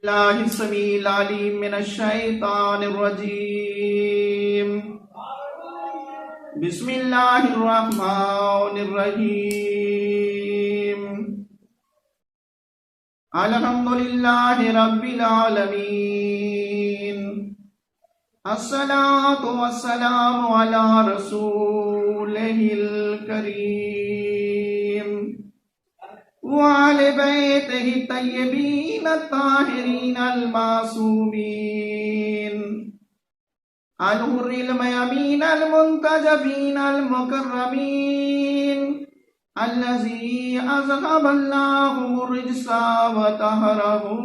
الله السميع العليم من الشيطان الرجيم. بسم الله الرحمن الرحيم. الحمد لله رب العالمين. الصلاة والسلام على رسوله الكريم وعلى بيته الطيبين الطاهرين المعصومين الغر الميامين المنتجبين المكرمين الذي أذهب الله الرجس وطهرهم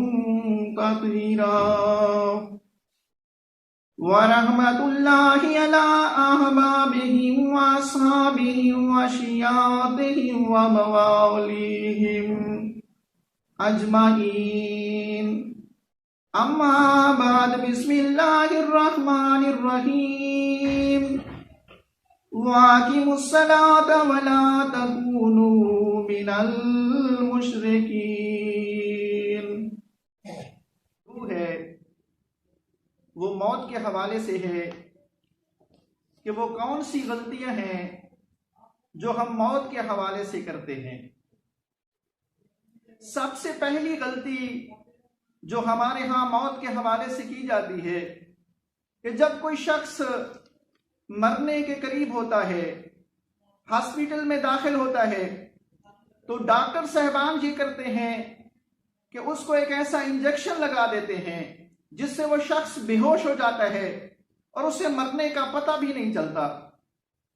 تطهيرا. ورحمة الله على أحبابهم وأصحابهم وشيعتهم ومواليهم أجمعين. أما بعد، بسم الله الرحمن الرحيم. وأقيموا الصلاة ولا تكونوا من المشركين. وہ موت کے حوالے سے ہے کہ وہ کون سی غلطیاں ہیں جو ہم موت کے حوالے سے کرتے ہیں. سب سے پہلی غلطی جو ہمارے ہاں موت کے حوالے سے کی جاتی ہے کہ جب کوئی شخص مرنے کے قریب ہوتا ہے، ہاسپٹل میں داخل ہوتا ہے، تو ڈاکٹر صاحبان یہ کرتے ہیں کہ اس کو ایک ایسا انجیکشن لگا دیتے ہیں جس سے وہ شخص بے ہوش ہو جاتا ہے اور اسے مرنے کا پتہ بھی نہیں چلتا.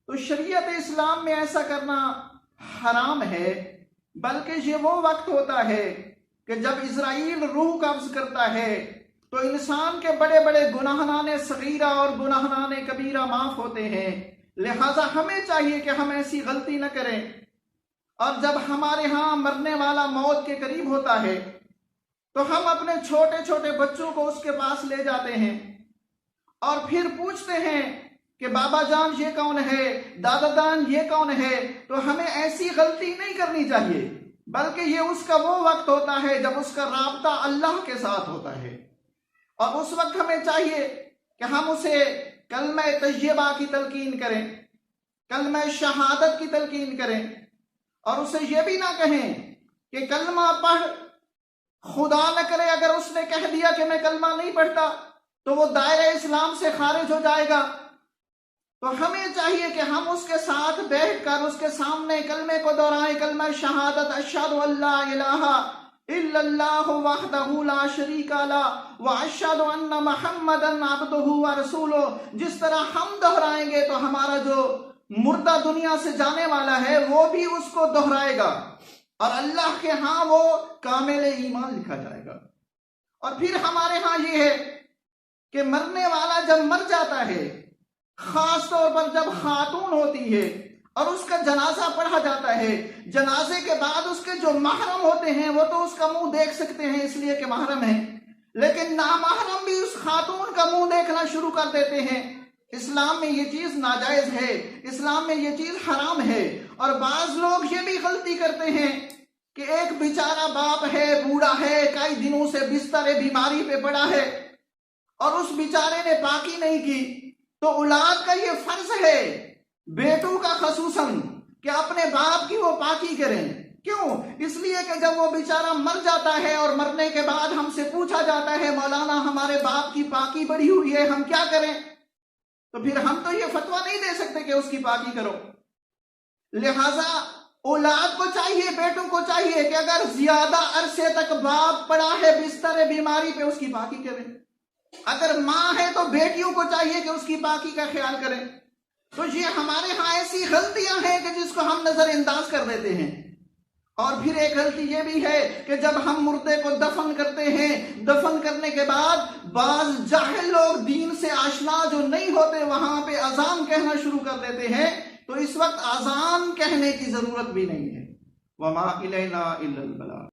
تو شریعت اسلام میں ایسا کرنا حرام ہے، بلکہ یہ وہ وقت ہوتا ہے کہ جب اسرائیل روح قبض کرتا ہے تو انسان کے بڑے بڑے گناہان صغیرہ اور گناہان کبیرہ معاف ہوتے ہیں. لہٰذا ہمیں چاہیے کہ ہم ایسی غلطی نہ کریں. اور جب ہمارے ہاں مرنے والا موت کے قریب ہوتا ہے تو ہم اپنے چھوٹے چھوٹے بچوں کو اس کے پاس لے جاتے ہیں اور پھر پوچھتے ہیں کہ بابا جان یہ کون ہے، دادا جان یہ کون ہے. تو ہمیں ایسی غلطی نہیں کرنی چاہیے، بلکہ یہ اس کا وہ وقت ہوتا ہے جب اس کا رابطہ اللہ کے ساتھ ہوتا ہے. اور اس وقت ہمیں چاہیے کہ ہم اسے کلمہ طیبہ کی تلقین کریں، کلمہ شہادت کی تلقین کریں، اور اسے یہ بھی نہ کہیں کہ کلمہ پڑھ، خدا نہ کرے اگر اس نے کہہ دیا کہ میں کلمہ نہیں پڑھتا تو وہ دائرہ اسلام سے خارج ہو جائے گا. تو ہمیں چاہیے کہ ہم اس کے ساتھ بیٹھ کر اس کے سامنے کلمے کو دہرائیں، کلمہ شہادت اشہد ان لا الہ الا اللہ وحدہ لا شریک لہ واشہد ان محمدا عبدہ ورسولہ. جس طرح ہم دہرائیں گے تو ہمارا جو مردہ دنیا سے جانے والا ہے وہ بھی اس کو دہرائے گا اور اللہ کے ہاں وہ کامل ایمان لکھا جائے گا. اور پھر ہمارے ہاں یہ ہے کہ مرنے والا جب مر جاتا ہے، خاص طور پر جب خاتون ہوتی ہے اور اس کا جنازہ پڑھا جاتا ہے، جنازے کے بعد اس کے جو محرم ہوتے ہیں وہ تو اس کا منہ دیکھ سکتے ہیں اس لیے کہ محرم ہے، لیکن نامحرم بھی اس خاتون کا منہ دیکھنا شروع کر دیتے ہیں. اسلام میں یہ چیز ناجائز ہے، اسلام میں یہ چیز حرام ہے. اور بعض لوگ یہ بھی غلطی کرتے ہیں کہ ایک بیچارہ باپ ہے، بوڑھا ہے، کئی دنوں سے بستر بیماری پہ پڑا ہے اور اس بیچارے نے پاکی نہیں کی، تو اولاد کا یہ فرض ہے، بیٹوں کا خصوصاً، کہ اپنے باپ کی وہ پاکی کریں. کیوں؟ اس لیے کہ جب وہ بیچارہ مر جاتا ہے اور مرنے کے بعد ہم سے پوچھا جاتا ہے مولانا ہمارے باپ کی پاکی بڑھی ہوئی ہے، ہم کیا کریں؟ تو پھر ہم تو یہ فتویٰ نہیں دے سکتے کہ اس کی پاکی کرو. لہٰذا اولاد کو چاہیے، بیٹوں کو چاہیے کہ اگر زیادہ عرصے تک باپ پڑا ہے بستر بیماری پہ اس کی پاکی کریں. اگر ماں ہے تو بیٹیوں کو چاہیے کہ اس کی پاکی کا خیال کریں. تو یہ ہمارے ہاں ایسی غلطیاں ہیں کہ جس کو ہم نظر انداز کر دیتے ہیں. اور پھر ایک غلطی یہ بھی ہے کہ جب ہم مردے کو دفن کرتے ہیں، دفن کرنے کے بعد بعض جاہل لوگ دین سے آشنا جو نہیں ہوتے وہاں پہ اذان کہنا شروع کر دیتے ہیں. تو اس وقت اذان کہنے کی ضرورت بھی نہیں ہے. وَمَا إِلَيْنَا إِلَّا الْبَلَاغُ.